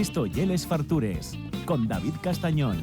Esto y Les Fartures, con David Castañón.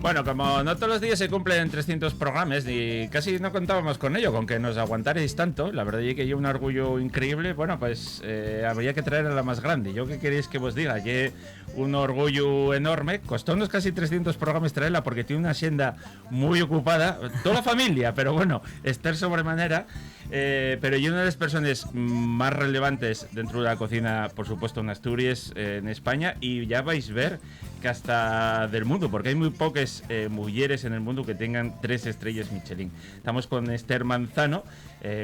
Bueno, como no todos los días se cumplen 300 programas y casi no contábamos con ello, con que nos aguantaréis tanto, la verdad es que yo un orgullo increíble, bueno, pues habría que traer a la más grande. ¿Yo qué queréis que os diga? Yo un orgullo enorme, costónos casi 300 programas traerla porque tiene una agenda muy ocupada, toda la familia, pero bueno, Esther sobremanera, pero yo una de las personas más relevantes dentro de la cocina, por supuesto en Asturias, en España, y ya vais a ver que hasta del mundo, porque hay muy pocas mujeres en el mundo que tengan 3 estrellas Michelin. Estamos con Esther Manzano,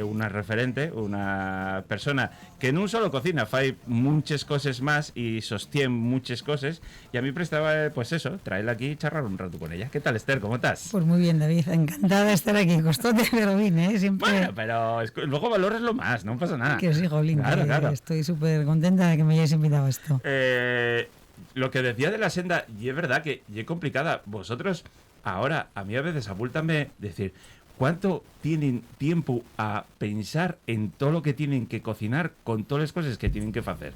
una referente, una persona que en un solo cocina fai muchas cosas más y sostiene muchas cosas, y a mí prestaba, pues eso, traerla aquí y charlar un rato con ella. ¿Qué tal, Esther? ¿Cómo estás? Pues muy bien, David, encantada de estar aquí. Costóte, pero vine, siempre. Bueno, pero luego valores lo más, no pasa nada. Que os digo, Link, claro. Estoy súper contenta de que me hayáis invitado a esto. Lo que decía de la senda, y es verdad que es complicada. Vosotros, ahora, a mí a veces abúltame decir, ¿cuánto tienen tiempo a pensar en todo lo que tienen que cocinar con todas las cosas que tienen que hacer?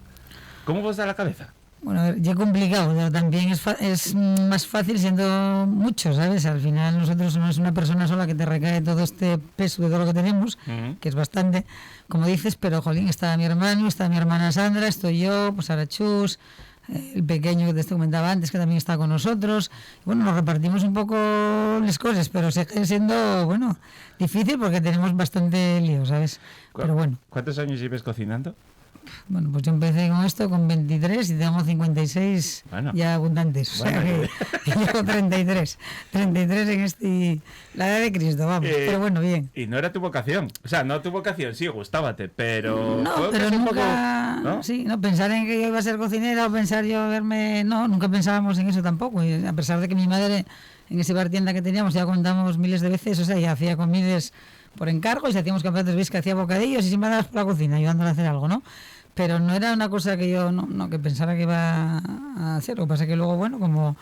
¿Cómo vos da la cabeza? Bueno, a ver, ya complicado, pero también es más fácil siendo muchos, ¿sabes? Al final nosotros no es una persona sola que te recae todo este peso de todo lo que tenemos, que es bastante, como dices, pero, jolín, está mi hermano, está mi hermana Sandra, estoy yo, pues Arachús, el pequeño que te comentaba antes, que también está con nosotros. Bueno, nos repartimos un poco las cosas, pero sigue siendo, bueno, difícil porque tenemos bastante lío, ¿sabes? Pero bueno. ¿Cuántos años lleves cocinando? Bueno, pues yo empecé con esto con 23 y tengo 56 ya abundantes. Bueno, o sea que llevo 33 en la edad de Cristo, vamos. Pero bueno, bien. Y no era tu vocación. O sea, no tu vocación, sí, gustábate, pero... No, pero nunca... Poco, ¿no? Sí, no, pensar en que yo iba a ser cocinera o pensar yo verme... No, nunca pensábamos en eso tampoco. Y a pesar de que mi madre, en ese bar tienda que teníamos, ya contamos miles de veces, o sea, ya hacía comidas por encargo y si hacíamos campeonatos, veis que hacía bocadillos y siempre andabas por la cocina ayudándole a hacer algo, ¿no? Pero no era una cosa que yo no que pensara que iba a hacer. Lo que pasa es que luego, bueno, como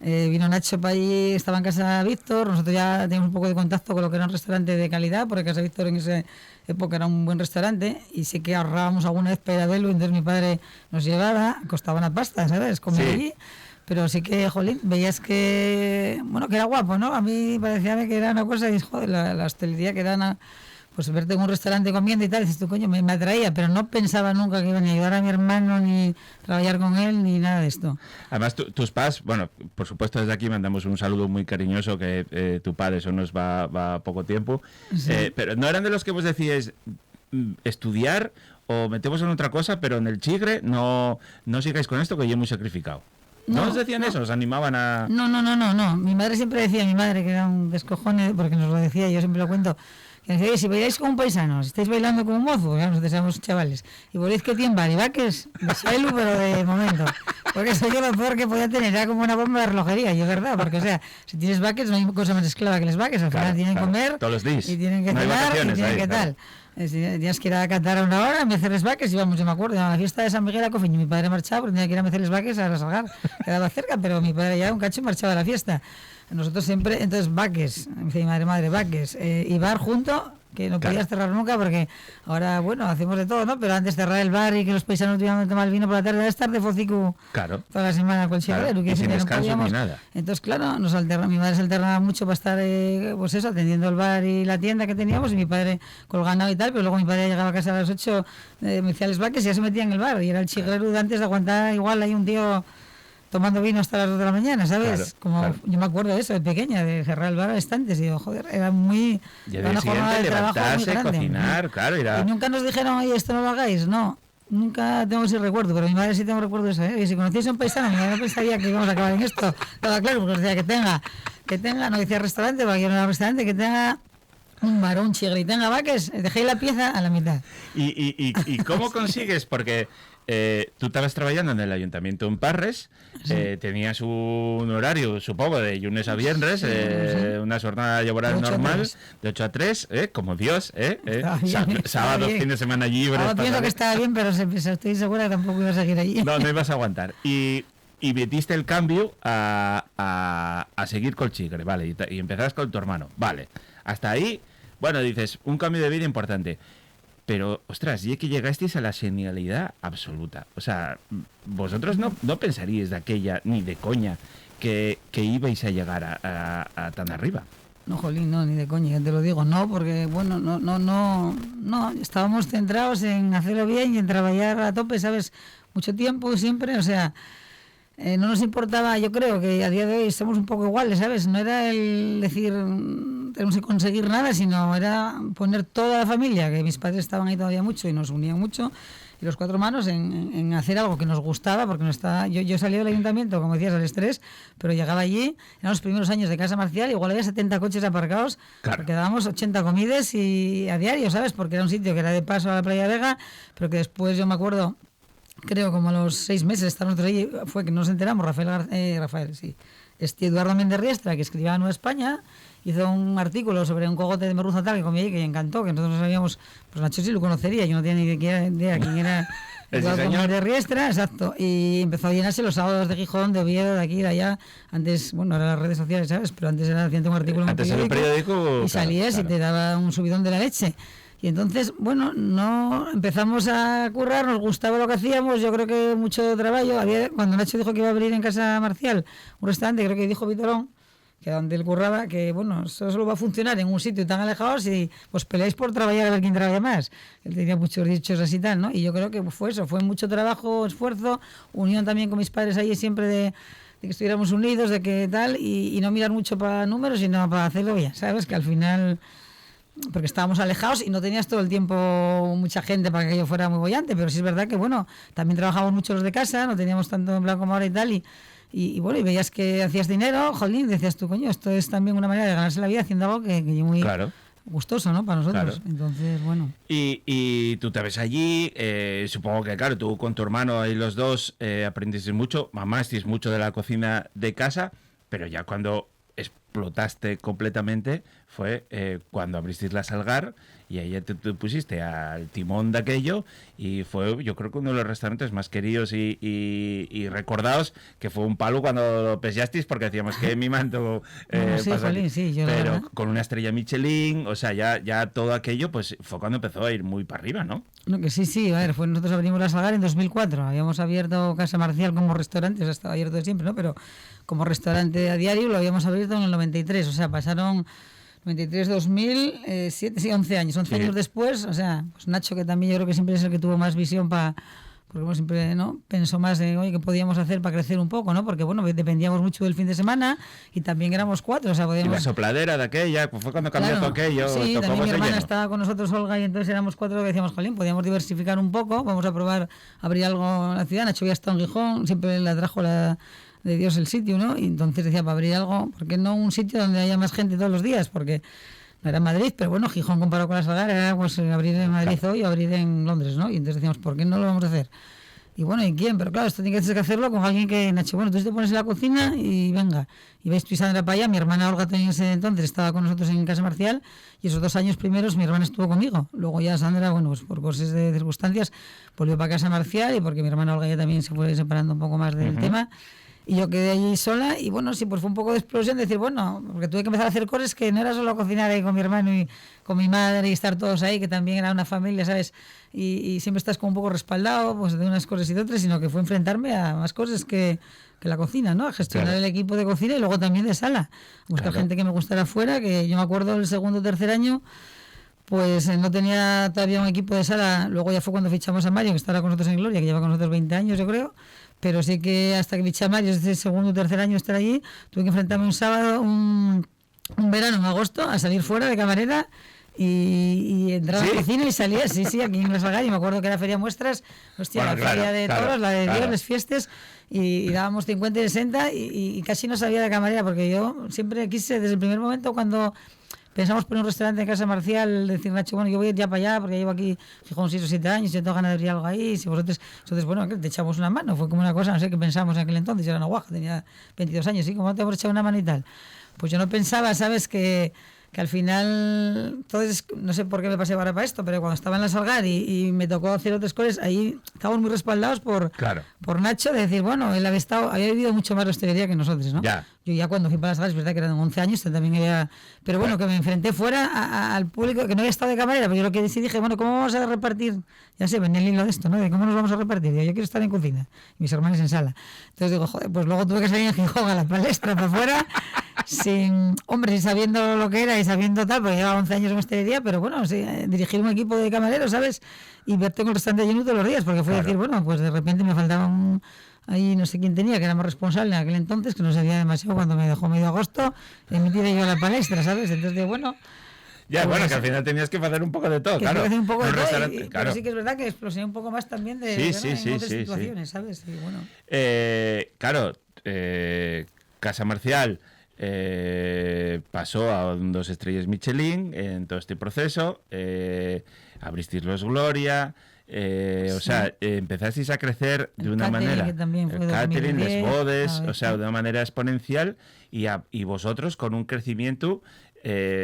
vino Nacho para allí, estaba en Casa Víctor, nosotros ya teníamos un poco de contacto con lo que era un restaurante de calidad, porque Casa Víctor en esa época era un buen restaurante, y sí que ahorrábamos alguna vez para ir a verlo, entonces mi padre nos llevaba, costaba una pasta, ¿sabes? Comer allí. Pero sí que, jolín, veías que, bueno, que era guapo, ¿no? A mí parecía que era una cosa, y joder, la hostelería que era una... Pues verte en un restaurante comiendo y tal, dices tú, coño, me atraía, pero no pensaba nunca que iba ni a ayudar a mi hermano, ni trabajar con él, ni nada de esto. Además, tus padres, bueno, por supuesto desde aquí mandamos un saludo muy cariñoso, que tu padre eso nos va poco tiempo, sí. Pero no eran de los que vos decíais estudiar o metemos en otra cosa, pero en el chigre no sigáis con esto, que yo muy sacrificado. ¿No os decían eso? ¿Os animaban a...? No. Mi madre siempre decía, mi madre, que era un descojone, porque nos lo decía, yo siempre lo cuento, que decía, si bailáis como un paisano, si estáis bailando como un mozo, ya nosotros éramos chavales, y voléis que tienen baribaques, de suelo, pero de momento. Porque eso yo lo peor que podía tener, era como una bomba de relojería, y es verdad, porque o sea, si tienes vaques, no hay cosa más esclava que los vaques, al final tienen que comer, todos los días. Y tienen que cenar, y tienen que tal. Tenías que ir a cantar a una hora, a mecer les vaques, íbamos, yo me acuerdo, a la fiesta de San Miguel a Cofiño, mi padre marchaba, porque tenía que ir a mecer les vaques a Rasalgar, quedaba cerca, pero mi padre ya un cacho marchaba a la fiesta. Nosotros siempre, entonces vaques, mi madre, vaques, y bar junto, que no podías cerrar nunca, porque ahora, bueno, hacemos de todo, ¿no? Pero antes cerrar el bar y que los paisanos tuvieran que tomar el vino por la tarde, es estar de focico toda la semana con el chivalero, y sin descanso ni nada. Entonces, claro, mi madre se alternaba mucho para estar, pues eso, atendiendo el bar y la tienda que teníamos, y mi padre colgando y tal, pero luego mi padre llegaba a casa a las 8, me decía los vaques y ya se metía en el bar, y era el chigrero de antes de aguantar igual hay un tío tomando vino hasta las 2 de la mañana, ¿sabes? Yo me acuerdo de eso, de pequeña, de cerrar el bar a estantes, y digo, joder, era muy... Era una jornada de trabajo muy grande. Cocinar, claro, y nunca nos dijeron, oye, esto no lo hagáis, no. Nunca tengo ese recuerdo, pero mi madre sí tengo recuerdo de eso, ¿eh? Y si conocíais a un paisano, mi madre no pensaría que íbamos a acabar en esto. Estaba claro, porque decía que tenga, no decía restaurante, porque yo no era restaurante, que tenga Un varón chigritanga vaques, dejé la pieza a la mitad. ¿Y cómo consigues? Porque tú estabas trabajando en el Ayuntamiento en Parres, tenías un horario, supongo, de lunes a viernes, una jornada laboral normal, de 8 a 3, como Dios, sábado, fin de semana libre. Ahora pienso que estaba bien, pero estoy segura que tampoco iba a seguir allí. No ibas a aguantar. Y metiste el cambio a seguir con el chigre, vale, y empezabas con tu hermano, vale. Hasta ahí, bueno, dices, un cambio de vida importante. Pero, ostras, y es que llegasteis a la genialidad absoluta. O sea, vosotros no pensaríais de aquella, ni de coña, que ibais a llegar a tan arriba. No, jolín, no, ni de coña, ya te lo digo. No, porque, bueno, no. Estábamos centrados en hacerlo bien y en trabajar a tope, ¿sabes? Mucho tiempo, siempre, o sea... no nos importaba, yo creo que a día de hoy somos un poco iguales, ¿sabes? No era el decir tenemos que conseguir nada, sino era poner toda la familia, que mis padres estaban ahí todavía mucho y nos unían mucho, y los 4 hermanos en hacer algo que nos gustaba, porque no estaba, yo salí del ayuntamiento, como decías, al estrés, pero llegaba allí, eran los primeros años de Casa Marcial, igual había 70 coches aparcados, claro. Porque dábamos 80 comidas y a diario, ¿sabes? Porque era un sitio que era de paso a la Playa Vega, pero que después yo me acuerdo... Creo como a los 6 meses estar nosotros allí, fue que nos enteramos, Eduardo Méndez Riestra, que escribía en Nueva España, hizo un artículo sobre un cogote de merluza tal que comía allí, que me encantó, que nosotros no sabíamos, pues Nacho sí lo conocería, yo no tenía ni idea quién era Eduardo Méndez Riestra, exacto, y empezó a llenarse los sábados de Gijón, de Oviedo, de aquí, de allá, antes, bueno, ahora las redes sociales, ¿sabes? Pero antes era un artículo en el periódico y salías y te daba un subidón de la leche. Y entonces, bueno, no empezamos a currar, nos gustaba lo que hacíamos, yo creo que mucho trabajo. Cuando Nacho dijo que iba a abrir en Casa Marcial un restaurante, creo que dijo Vitorón, que donde él curraba, que bueno, eso solo va a funcionar en un sitio tan alejado si os peleáis por trabajar a ver quién trabaja más. Él tenía muchos dichos así tal, ¿no? Y yo creo que fue eso, fue mucho trabajo, esfuerzo, unión también con mis padres ahí siempre de que estuviéramos unidos, de que tal, y no mirar mucho para números, sino para hacerlo bien, ¿sabes? Que al final... porque estábamos alejados y no tenías todo el tiempo mucha gente para que aquello fuera muy bollante, pero sí es verdad que bueno, también trabajamos mucho los de casa, no teníamos tanto en plan como ahora y tal, y bueno, y veías que hacías dinero, jolín, decías tú, coño, esto es también una manera de ganarse la vida haciendo algo que muy gustoso, ¿no? Para nosotros, claro. Entonces, bueno. Y tú te ves allí, supongo que claro, tú con tu hermano y los dos aprendisteis mucho, mamasteis mucho de la cocina de casa, pero ya cuando explotaste completamente fue cuando abristeis la Salgar y ahí te pusiste al timón de aquello y fue, yo creo que uno de los restaurantes más queridos y recordados, que fue un palo cuando lo pesasteis porque decíamos que mi manto pero con una estrella Michelin, o sea, ya todo aquello pues fue cuando empezó a ir muy para arriba, ¿no? No, que sí, a ver, nosotros abrimos la Salgar en 2004, habíamos abierto Casa Marcial como restaurante, o sea, estaba abierto de siempre, ¿no? Pero como restaurante a diario lo habíamos abierto en el 93, o sea, pasaron 93, 2000, 11 años. 11 años después, o sea, pues Nacho, que también yo creo que siempre es el que tuvo más visión porque siempre no pensó más en oye, qué podíamos hacer para crecer un poco, ¿no? Porque bueno, dependíamos mucho del fin de semana y también éramos 4, o sea, podíamos... Y la sopladera de aquella, pues fue cuando cambió todo aquello. Sí, también mi hermana estaba con nosotros, Olga, y entonces éramos 4 que decíamos, jolín, podíamos diversificar un poco, vamos a probar abrir algo en la ciudad. Nacho había estado en Gijón, siempre la trajo de Dios el sitio, ¿no? Y entonces decía, para abrir algo, ¿por qué no un sitio donde haya más gente todos los días? Porque no era Madrid, pero bueno, Gijón comparado con la Salgar era pues abrir en Madrid hoy o abrir en Londres, ¿no? Y entonces decíamos, ¿por qué no lo vamos a hacer? Y bueno, ¿y quién? Pero claro, esto tiene que hacerlo con alguien que, Nacho, bueno, tú te pones en la cocina y venga. Y ves tú y Sandra para allá, mi hermana Olga también en ese entonces estaba con nosotros en Casa Marcial y esos 2 años primeros mi hermana estuvo conmigo. Luego ya Sandra, bueno, pues por cosas de circunstancias volvió para Casa Marcial y porque mi hermana Olga ya también se fue separando un poco más del tema. Y yo quedé allí sola y bueno, sí, pues fue un poco de explosión de decir, bueno, porque tuve que empezar a hacer cosas que no era solo cocinar ahí con mi hermano y con mi madre y estar todos ahí, que también era una familia, ¿sabes? Y siempre estás como un poco respaldado pues de unas cosas y de otras, sino que fue enfrentarme a más cosas que la cocina, ¿no? A gestionar el equipo de cocina y luego también de sala. Buscar gente que me gustara fuera, que yo me acuerdo el segundo o tercer año, pues no tenía todavía un equipo de sala. Luego ya fue cuando fichamos a Mario, que está ahora con nosotros en Gloria, que lleva con nosotros 20 años, yo creo. Pero sí que hasta que fiché a Mario, ese segundo o tercer año estar allí, tuve que enfrentarme un sábado, un verano en agosto, a salir fuera de camarera y entrar a la cocina y salía, sí, aquí en la Salgar, y me acuerdo que era feria muestras, hostia, bueno, la feria de toros, la de Dios, las fiestas, y dábamos 50 y 60 y casi no sabía de camarera, porque yo siempre quise, desde el primer momento cuando pensamos poner un restaurante en Casa Marcial, decir Nacho, bueno, yo voy a ir ya para allá porque llevo aquí, fijo, 6 o 7 años, yo tengo ganas de abrir algo ahí, si vosotros, entonces, bueno, te echamos una mano, fue como una cosa, no sé qué pensamos en aquel entonces, yo era una guaja, tenía 22 años, ¿sí? ¿Cómo te hemos echado una mano y tal? Pues yo no pensaba, ¿sabes?, que al final, entonces, no sé por qué me pasé ahora para esto, pero cuando estaba en la Salgar y me tocó hacer otras cosas, ahí estábamos muy respaldados por Nacho, de decir, bueno, él había vivido mucho más la hostelería que nosotros, ¿no? Ya. Yo ya cuando fui para la Salgar, es verdad que eran 11 años, también había... Pero bueno, que me enfrenté fuera al público, que no había estado de camarera, pero yo lo que sí dije, bueno, ¿cómo vamos a repartir? Ya sé, venía el hilo de esto, ¿no? De cómo nos vamos a repartir. Yo quiero estar en cocina, y mis hermanos en sala. Entonces digo, joder, pues luego tuve que salir en Gijón a la palestra para afuera, sin sabiendo lo que era y sabiendo tal, porque llevaba 11 años en hostelería, pero bueno, sí, dirigir un equipo de camareros, ¿sabes? Y verte con el restaurante lleno todos los días, porque fue decir, bueno, pues de repente me faltaba ahí no sé quién tenía, que éramos responsables en aquel entonces, que no sabía demasiado cuando me dejó medio agosto, emitir yo a la palestra, ¿sabes? Entonces digo, bueno... Ya, pues, bueno, que al final tenías que hacer un poco de todo, claro. Hacer un poco de todo, claro. pero sí que es verdad que explosioné un poco más también de sí, en otras situaciones, ¿sabes? Y bueno. Claro, Casa Marcial pasó a 2 estrellas Michelin en todo este proceso, abristeis Los Gloria, o sea, empezasteis a crecer de una manera, el catering, les bodes, o sea, de una manera exponencial y vosotros con un crecimiento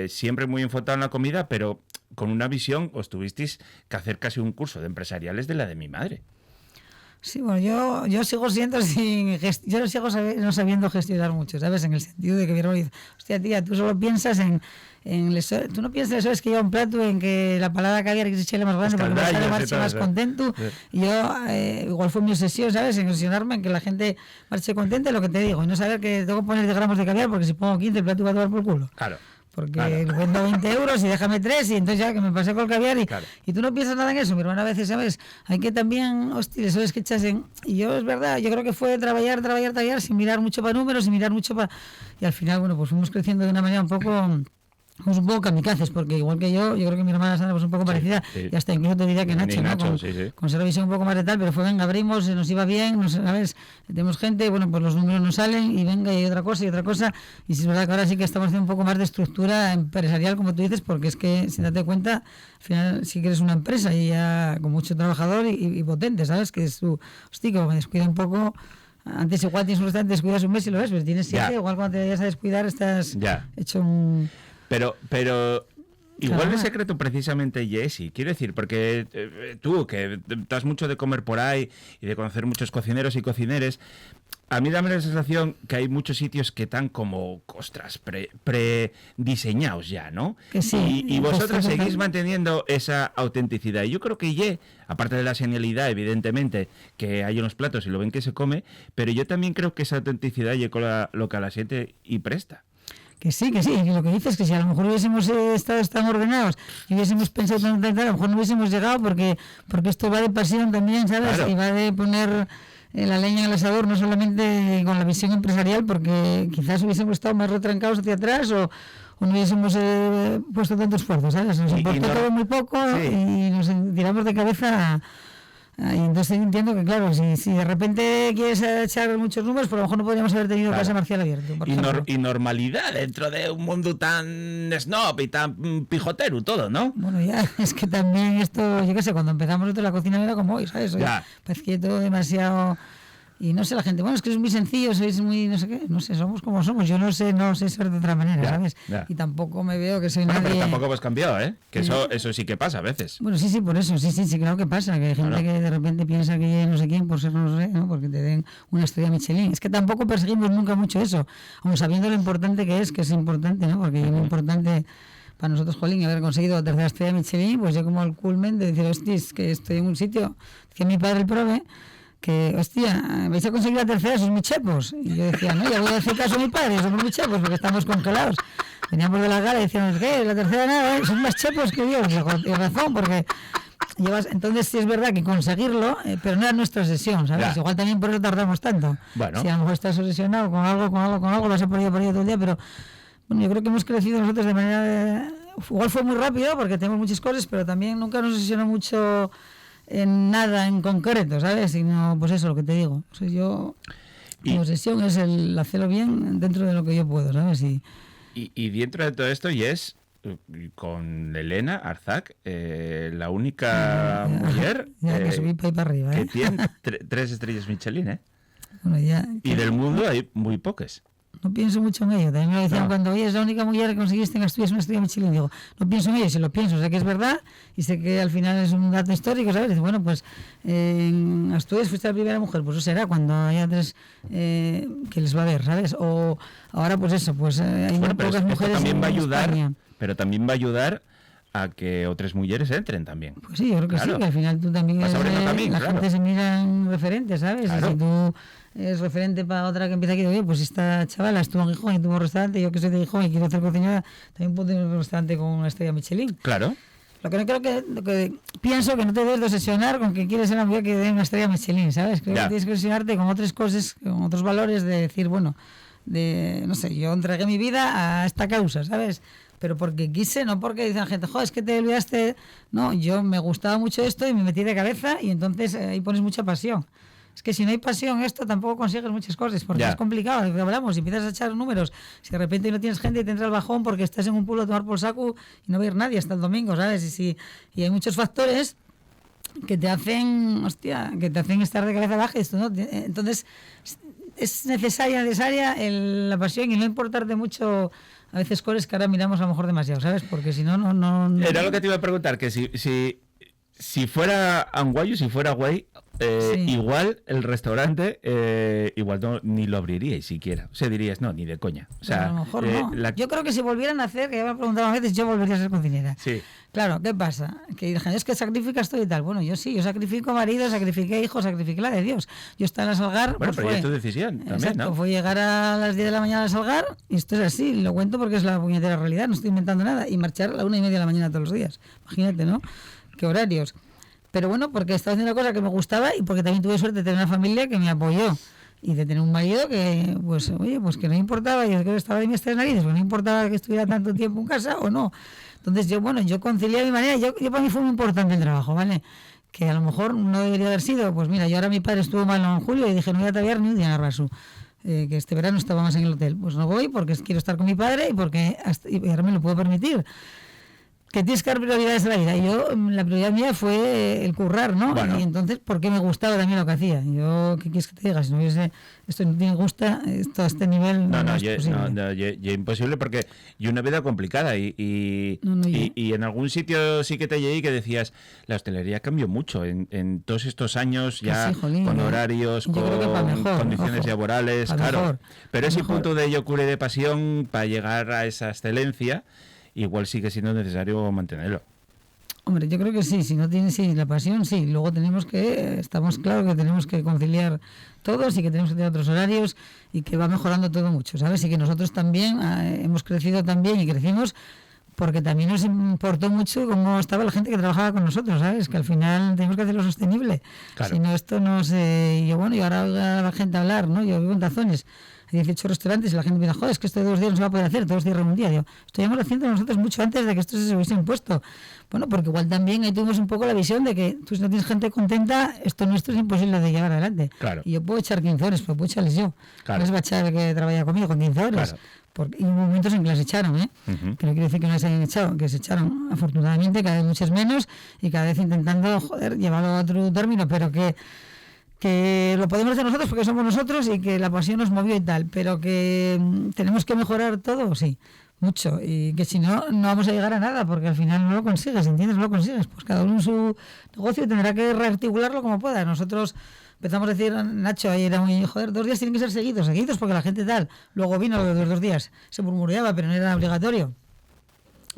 siempre muy enfocado en la comida, pero con una visión, os tuvisteis que hacer casi un curso de empresariales de la de mi madre. Sí, bueno, yo sigo siendo no sabiendo gestionar mucho, ¿sabes? En el sentido de que mi hermano dice, hostia, tía, tú solo piensas tú no piensas, ¿sabes? Que lleva un plato en que la palabra caviar que se eche más grande porque me sale más contento. Sí. Y yo, igual fue mi obsesión, ¿sabes? En obsesionarme en que la gente marche contenta, lo que te digo, y no saber que tengo que poner 10 gramos de caviar porque si pongo 15 el plato va a tomar por culo. Claro. Porque vendo 20 euros y déjame 3 y entonces ya que me pasé con el caviar y tú no piensas nada en eso. Mi hermana a veces, ¿sabes? Hay que también, hostia, ¿sabes que echas en...? Y yo, es verdad, yo creo que fue trabajar sin mirar mucho para números, sin mirar mucho para... Y al final, bueno, pues fuimos creciendo de una manera un poco kamikazes, porque igual que yo creo que mi hermana Sandra pues un poco parecida, y hasta incluso te diría que Nacho, ¿no? Con ser visión un poco más de tal, pero fue, venga, abrimos, nos iba bien, ¿sabes? Tenemos gente, bueno, pues los números nos salen, y venga, y otra cosa, y si es verdad que ahora sí que estamos haciendo un poco más de estructura empresarial, como tú dices, porque es que, si date cuenta, al final sí que eres una empresa, y ya con mucho trabajador y potente, ¿sabes? Que es tu, hostia, que me descuida un poco... Antes igual tienes un restaurante, descuidas un mes y lo ves, pero tienes 7, igual cuando te vayas a descuidar estás hecho un... Pero igual el secreto precisamente Jessy, quiero decir, porque tú que das mucho de comer por ahí y de conocer muchos cocineros y cocineres, a mí dame la sensación que hay muchos sitios que están como, ostras, prediseñados ya, ¿no? Que sí. Y vosotros seguís manteniendo esa autenticidad. Y yo creo que aparte de la genialidad, evidentemente, que hay unos platos y lo ven que se come, pero yo también creo que esa autenticidad llega lo que a la gente y presta. Que sí, que lo que dices es que si a lo mejor hubiésemos estado tan ordenados y hubiésemos pensado tan, a lo mejor no hubiésemos llegado porque esto va de pasión también, ¿sabes? Claro. Y va de poner la leña en el asador, no solamente con la visión empresarial, porque quizás hubiésemos estado más retrancados hacia atrás o no hubiésemos puesto tanto esfuerzo, ¿sabes? Nos importó todo muy poco y nos tiramos de cabeza. Y entonces entiendo que, claro, si de repente quieres echar muchos números, por lo mejor no podríamos haber tenido Casa Marcial abierto. Y normalidad dentro de un mundo tan snob y tan pijotero, todo, ¿no? Bueno, ya, es que también esto, yo qué sé, cuando empezamos nosotros la cocina era como hoy, ¿sabes? Parecía todo demasiado... Y no sé, la gente, bueno, es que es muy sencillo, sois muy, no sé qué, no sé, somos como somos, yo no sé ser de otra manera, ¿sabes? Y tampoco me veo que soy nadie... Pero tampoco hemos cambiado, ¿eh? Que eso sí que pasa a veces. Bueno, sí, por eso, sí, claro que pasa, que hay gente que de repente piensa que no sé quién por ser no sé, ¿no? Porque te den una estrella Michelin. Es que tampoco perseguimos nunca mucho eso, aun sabiendo lo importante que es importante, ¿no? Porque es muy importante... Para nosotros, jolín, haber conseguido la 3ª estrella Michelin, pues yo como el culmen de decir, hostia, es que estoy en un sitio, que mi padre el prove, que, hostia, vais a conseguir la 3ª, sois muy chepos. Y yo decía, no, ya voy a hacer caso a mi padre, somos muy chepos porque estamos congelados. Veníamos de la gala y decíamos, ¿qué? La 3ª nada, son más chepos que Dios. Y razón, porque entonces sí es verdad que conseguirlo, pero no era nuestra obsesión, ¿sabes? Ya. Igual también por eso tardamos tanto. Bueno. Si a lo mejor estás obsesionado con algo, lo has por ahí todo el día, pero bueno, yo creo que hemos crecido nosotros de manera... Igual fue muy rápido porque tenemos muchas cosas, pero también nunca nos obsesionó mucho... en nada en concreto, ¿sabes? Sino, pues eso, lo que te digo. O sea, mi obsesión es el hacerlo bien dentro de lo que yo puedo, ¿sabes? Y dentro de todo esto, con Elena Arzac, la única mujer que subí para arriba, que tiene 3 estrellas Michelin, ¿eh? Bueno, y del mundo hay muy pocas. No pienso mucho en ello. También me lo decían cuando, oye, es la única mujer que conseguiste en Asturias una estrella Michelin. Digo, no pienso en ello, si lo pienso, sé que es verdad y sé que al final es un dato histórico, ¿sabes? Digo, bueno, pues en Asturias fuiste la primera mujer, pues eso será cuando haya 3 que les va a ver, ¿sabes? O ahora, pues eso, pues hay muy pocas mujeres también va a en ayudar, España. pero también va a ayudar a que otras mujeres entren también. Pues sí, yo creo que sí, que al final tú también vas abriendo camino, la gente se mira en referentes, ¿sabes? Claro. Y si tú es referente para otra que empieza aquí, oye, pues esta chavala estuvo en Gijón y tuvo un restaurante, yo que soy de Gijón y quiero hacer cocinera, también puedo tener un restaurante con una estrella Michelin. Claro. Lo que no creo que pienso que no te debes de obsesionar con que quieres ser una mujer que dé una estrella Michelin, ¿sabes? Creo que tienes que obsesionarte con otras cosas, con otros valores de decir, bueno, no sé, yo entregué mi vida a esta causa, ¿sabes? Pero porque quise, no porque dicen la gente, joder, es que te olvidaste. No, yo me gustaba mucho esto y me metí de cabeza y entonces ahí pones mucha pasión. Es que si no hay pasión esto tampoco consigues muchas cosas, porque es complicado, lo que hablamos, si empiezas a echar números, si de repente no tienes gente y te entra el bajón porque estás en un pueblo a tomar por saco y no va a ir nadie hasta el domingo, ¿sabes? Y hay muchos factores que te hacen, estar de cabeza baja, esto, ¿no? Entonces es necesaria la pasión y no importarte mucho a veces cosas que ahora miramos a lo mejor demasiado, ¿sabes? Porque si no, no... Era lo que te iba a preguntar, que si fuera Anguayo, si fuera Guay, igual el restaurante igual ni lo abriríais siquiera. O sea, dirías, no, ni de coña. O sea, a lo mejor no. Yo creo que si volvieran a hacer, que ya me han preguntado a veces, yo volvería a ser cocinera. Sí. Claro, ¿qué pasa? Que es que sacrificas todo y tal. Bueno, yo sí, yo sacrifico marido, sacrifiqué hijos, sacrifiqué la de Dios. Yo estaba en la Salgar. Bueno, pues pero ya es tu decisión también, exacto, ¿no? Fue llegar a las 10 de la mañana a Salgar, y esto es así, lo cuento porque es la puñetera realidad, no estoy inventando nada, y marchar a la 1:30 de la mañana todos los días. Imagínate, ¿no? Qué horarios. Pero bueno, porque estaba haciendo una cosa que me gustaba y porque también tuve suerte de tener una familia que me apoyó. Y de tener un marido que, pues, oye, pues que no importaba, yo creo que estaba de mis 3 narices, pues no importaba que estuviera tanto tiempo en casa o no. Entonces yo concilié mi manera, yo para mí fue muy importante el trabajo, ¿vale? Que a lo mejor no debería haber sido, pues mira, yo ahora mi padre estuvo mal en julio y dije, no voy a trabajar ni un día en Arbasu. Que este verano estaba más en el hotel. Pues no voy porque quiero estar con mi padre y porque y ahora me lo puedo permitir. Que tienes que dar prioridades en la vida. La prioridad mía fue el currar, ¿no? Bueno. Y entonces, porque me gustaba también lo que hacía. Yo, ¿qué quieres que te diga? Si no hubiese, esto no te gusta, esto a este nivel no es posible. No, imposible porque y una vida complicada y en algún sitio sí que te llegué que decías, la hostelería cambió mucho en todos estos años ya, sí, jolín, con horarios, con mejor, condiciones laborales, claro. Mejor, pero ese punto de locura y de pasión para llegar a esa excelencia igual sigue siendo necesario mantenerlo. Hombre, yo creo que sí, si no tienes la pasión, sí. Luego estamos claros que tenemos que conciliar todos y que tenemos que tener otros horarios y que va mejorando todo mucho, ¿sabes? Y que nosotros también hemos crecido también y crecimos porque también nos importó mucho cómo estaba la gente que trabajaba con nosotros, ¿sabes? Que al final tenemos que hacerlo sostenible. Claro. Si no, esto no se... Y ahora oigo a la gente hablar, ¿no? Yo vivo en Tazones, hay 18 restaurantes y la gente me dice, joder, es que esto de 2 días no se va a poder hacer, todos cierran un día. Digo, esto ya hemos haciendo nosotros mucho antes de que esto se hubiese impuesto. Bueno, porque igual también ahí tuvimos un poco la visión de que tú si no tienes gente contenta, esto nuestro es imposible de llevar adelante. Claro. Y yo puedo echar 15 horas, pero puedo echarles yo. Claro. No les va a echar el que trabaja conmigo con 15 horas. Claro. Y hubo momentos en que las echaron, ¿eh? Uh-huh. Que no quiere decir que no las hayan echado, que se echaron afortunadamente, cada vez muchas menos y cada vez intentando, llevarlo a otro término, pero que lo podemos hacer nosotros porque somos nosotros y que la pasión nos movió y tal, pero que tenemos que mejorar todo, sí, mucho, y que si no, no vamos a llegar a nada porque al final no lo consigues, ¿entiendes? No lo consigues, pues cada uno en su negocio tendrá que rearticularlo como pueda. Nosotros empezamos a decir, Nacho, ahí era muy, 2 días tienen que ser seguidos porque la gente tal, luego vino los 2 días, se murmureaba, pero no era obligatorio.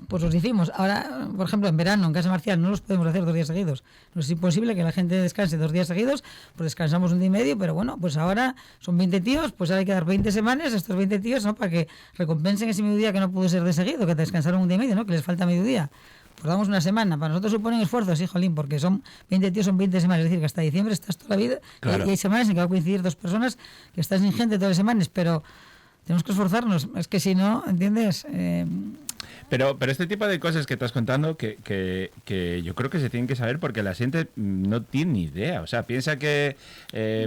Pues los hicimos. Ahora, por ejemplo, en verano, en Casa Marcial, no los podemos hacer 2 días seguidos. No es imposible que la gente descanse 2 días seguidos, pues descansamos 1 día y medio, pero bueno, pues ahora son 20 tíos, pues ahora hay que dar 20 semanas a estos 20 tíos, ¿no? Para que recompensen ese mediodía que no pudo ser de seguido, que te descansaron 1 día y medio, ¿no? Que les falta mediodía. Pues damos 1 semana. Para nosotros suponen esfuerzos, sí, jolín, porque son 20 tíos, son 20 semanas. Es decir, que hasta diciembre estás toda la vida. Claro. Y hay semanas en que va a coincidir 2 personas que estás sin gente todas las semanas, pero tenemos que esforzarnos. Es que si no, ¿entiendes? Pero este tipo de cosas que estás contando que yo creo que se tienen que saber porque la gente no tiene ni idea. O sea, piensa que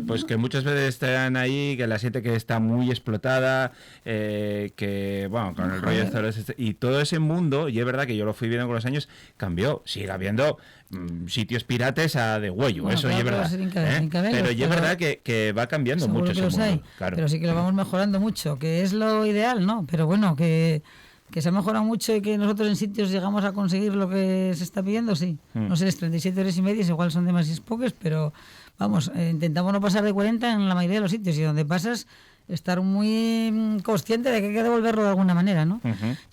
pues que muchas veces están ahí, que la gente que está muy explotada, que bueno, con el rollo de y todo ese mundo, y es verdad que yo lo fui viendo con los años, cambió. Sigue habiendo sitios pirates a de huello, bueno, eso claro, es verdad. Pero es verdad que va cambiando mucho ese mundo. Claro. Pero sí que lo vamos mejorando mucho, que es lo ideal, ¿no? Pero bueno, que se ha mejorado mucho y que nosotros en sitios llegamos a conseguir lo que se está pidiendo, sí. No sé, 37 horas y media, igual son demasiadas pocas, pero vamos, intentamos no pasar de 40 en la mayoría de los sitios, y donde pasas, estar muy consciente de que hay que devolverlo de alguna manera, ¿no?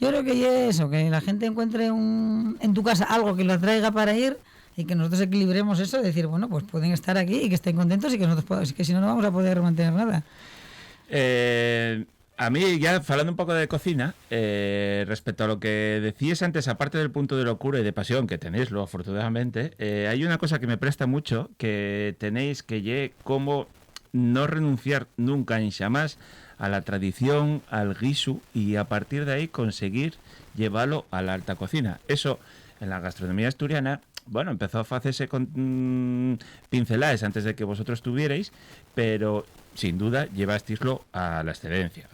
Yo creo que eso, que la gente encuentre en tu casa algo que lo atraiga para ir, y que nosotros equilibremos eso, de decir, bueno, pues pueden estar aquí y que estén contentos, y que nosotros podamos, que si no, no vamos a poder mantener nada. A mí, ya hablando un poco de cocina, respecto a lo que decías antes, aparte del punto de locura y de pasión, que tenéislo afortunadamente, hay una cosa que me presta mucho, que tenéis que como no renunciar nunca ni jamás a la tradición, al guiso, y a partir de ahí conseguir llevarlo a la alta cocina. Eso, en la gastronomía asturiana, bueno, empezó a hacerse con pinceladas antes de que vosotros tuvierais, pero sin duda llevasteislo a la excelencia.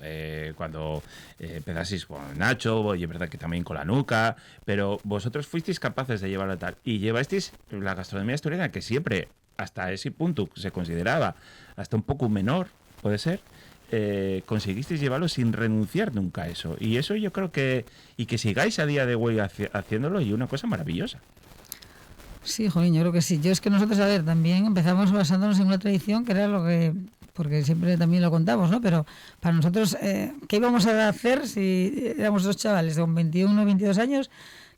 Cuando empezasteis con Nacho, y es verdad que también con la nuca, pero vosotros fuisteis capaces de llevarlo a tal. Y llevasteis la gastronomía asturiana, que siempre, hasta ese punto, se consideraba hasta un poco menor, puede ser, conseguisteis llevarlo sin renunciar nunca a eso. Y eso yo creo que, y que sigáis a día de hoy haciéndolo, y una cosa maravillosa. Sí, joder, yo creo que sí. Yo es que nosotros, a ver, también empezamos basándonos en una tradición que era lo que, porque siempre también lo contamos, ¿no? Pero para nosotros, ¿qué íbamos a hacer si éramos dos chavales de 21, 22 años,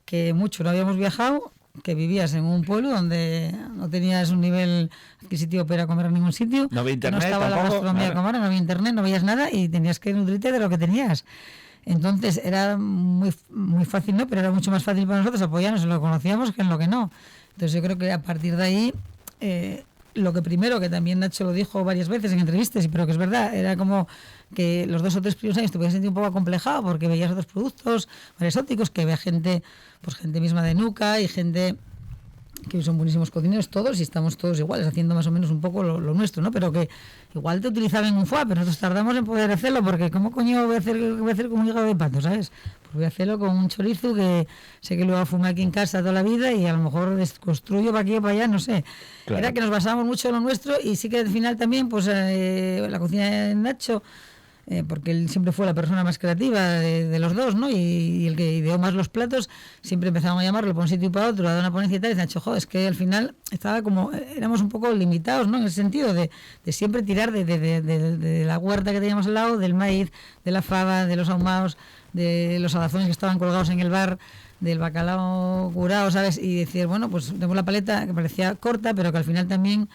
que mucho no habíamos viajado, que vivías en un pueblo donde no tenías un nivel adquisitivo para comer en ningún sitio, no había internet, no estaba tampoco, la gastronomía como ahora, no había internet, no veías nada y tenías que nutrirte de lo que tenías? Entonces era muy fácil, ¿no? Pero era mucho más fácil para nosotros apoyarnos en lo que conocíamos que en lo que no. Entonces yo creo que a partir de ahí, lo que primero, que también Nacho lo dijo varias veces en entrevistas, pero que es verdad, era como que los 2 o 3 primeros años te podías sentir un poco acomplejado porque veías otros productos más exóticos, que había gente, pues gente misma de nuca y gente que son buenísimos cocineros todos, y estamos todos iguales haciendo más o menos un poco lo nuestro, ¿no? Pero que igual te utilizaban en un foie, pero nosotros tardamos en poder hacerlo, porque ¿cómo coño voy a hacer con un hígado de pato, ¿sabes? Pues voy a hacerlo con un chorizo que sé que lo voy a fumar aquí en casa toda la vida, y a lo mejor desconstruyo para aquí o para allá, no sé. Claro. Era que nos basábamos mucho en lo nuestro, y sí que al final también, pues la cocina de Nacho, porque él siempre fue la persona más creativa de los dos, ¿no? Y el que ideó más los platos, siempre empezábamos a llamarlo por un sitio y para otro, a dar una ponencia y tal, y Nacho, joder, es que al final estaba como, éramos un poco limitados, ¿no? En ese sentido de siempre tirar de la huerta que teníamos al lado, del maíz, de la fava, de los ahumados, de los adazones que estaban colgados en el bar, del bacalao curado, ¿sabes? Y decir, bueno, pues tenemos la paleta que parecía corta, pero que al final también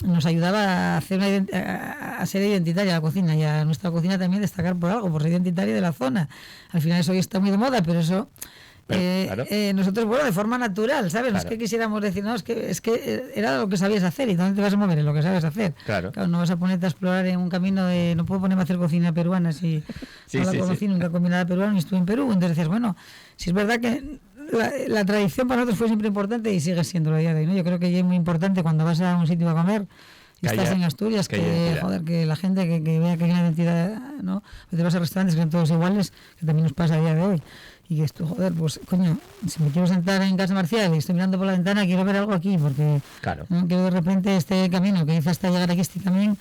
nos ayudaba a hacer a ser identitaria la cocina, y a nuestra cocina también destacar por algo, por ser identitaria de la zona. Al final eso hoy está muy de moda, pero eso claro. Nosotros, bueno, de forma natural, ¿sabes? Claro. No es que quisiéramos decir, no, es que era lo que sabías hacer, y ¿dónde te vas a mover? En lo que sabes hacer. Claro, no vas a ponerte a explorar en un camino de, no puedo ponerme a hacer cocina peruana si no la conocí, nunca comí nada peruano ni estuve en Perú. Entonces decías, bueno, si es verdad que la tradición para nosotros fue siempre importante y sigue siendo a día de hoy, ¿no? Yo creo que es muy importante cuando vas a un sitio a comer y estás en Asturias, que la gente que vea que hay una identidad, ¿no? Te vas a restaurantes que son todos iguales, que también nos pasa a día de hoy. Y esto, joder, pues coño, si me quiero sentar en casa Marcial y estoy mirando por la ventana, quiero ver algo aquí, porque claro, ¿no? Quiero de repente este camino que hice hasta llegar aquí también,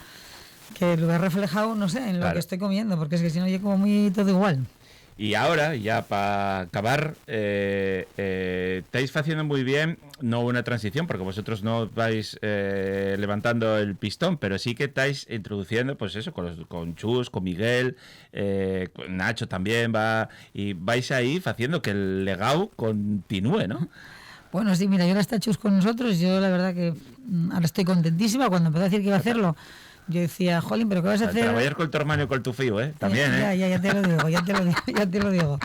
que lo he reflejado, no sé, en lo que estoy comiendo, porque es que si no, yo como muy todo igual. Y ahora, ya para acabar, estáis haciendo muy bien, no una transición, porque vosotros no vais levantando el pistón, pero sí que estáis introduciendo, pues eso, con Chus, con Miguel, con Nacho también va, y vais ahí haciendo que el legado continúe, ¿no? Bueno, sí, mira, yo ahora está Chus con nosotros, yo la verdad que ahora estoy contentísima. Cuando empecé a decir que iba a hacerlo, yo decía, jolín, pero ¿qué vas a hacer? Trabajar con tu hermano y con tu fío, también, Ya te lo digo, ya te lo digo.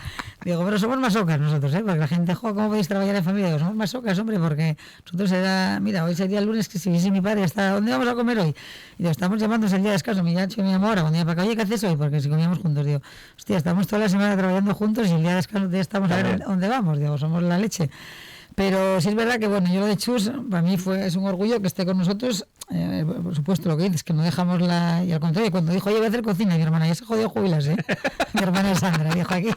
Digo, pero somos masocas nosotros, porque la gente, ¿cómo podéis trabajar en familia? Digo, somos masocas, hombre, porque nosotros mira, hoy sería el lunes que si viese mi padre, ¿dónde vamos a comer hoy? Y digo, estamos llamándonos el día de descanso, mi Nacho y mi amor, cuando iba para acá, oye, ¿qué haces hoy? Porque si comíamos juntos, digo, hostia, estamos toda la semana trabajando juntos y el día de descanso ya estamos a ver dónde vamos, digo, somos la leche. Pero sí es verdad que, bueno, yo lo de Chus, para mí es un orgullo que esté con nosotros. Por supuesto, lo que dices, que no dejamos y al contrario, cuando dijo, oye, voy a hacer cocina, mi hermana ya se jodió jubilarse, mi hermana Sandra, dijo, aquí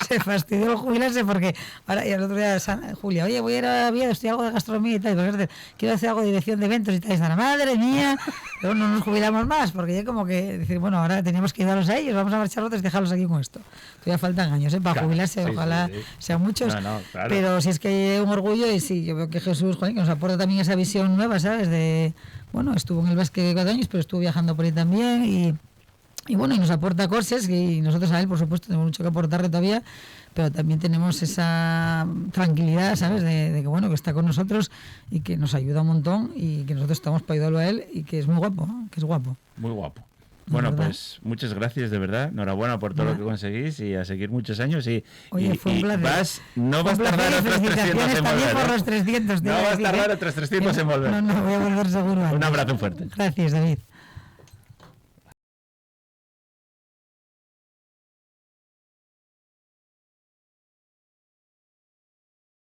se fastidió el jubilarse porque, ahora, y el otro día Julia, oye, voy a ir a Oviedo, estoy algo de gastronomía y tal, porque quiero hacer algo de dirección de eventos y tal, y está, madre mía, pero no nos jubilamos más, porque ya como que, decir, bueno, ahora teníamos que ayudarlos a ellos, vamos a marchar otros y dejarlos aquí con esto. Todavía faltan años, para jubilarse, ojalá sean muchos, claro. pero si es que un orgullo y sí, yo veo que Jesús, joder, que nos aporta también esa visión nueva, ¿sabes? Bueno, estuvo en el básquet 4 años, pero estuvo viajando por ahí también y bueno, y nos aporta cosas y nosotros a él, por supuesto, tenemos mucho que aportarle todavía, pero también tenemos esa tranquilidad, ¿sabes? De que, bueno, que está con nosotros y que nos ayuda un montón y que nosotros estamos para ayudarlo a él y que es muy guapo, ¿no? Que es guapo. Muy guapo. Bueno, ¿verdad? pues muchas gracias, de verdad. Enhorabuena por todo lo que conseguís y a seguir muchos años. Oye, fue un placer. No vas a tardar otros 300 en volver. Por los 300, no vas a tardar otros 300 en volver. No, voy a volver seguro. Un abrazo fuerte. Gracias, David.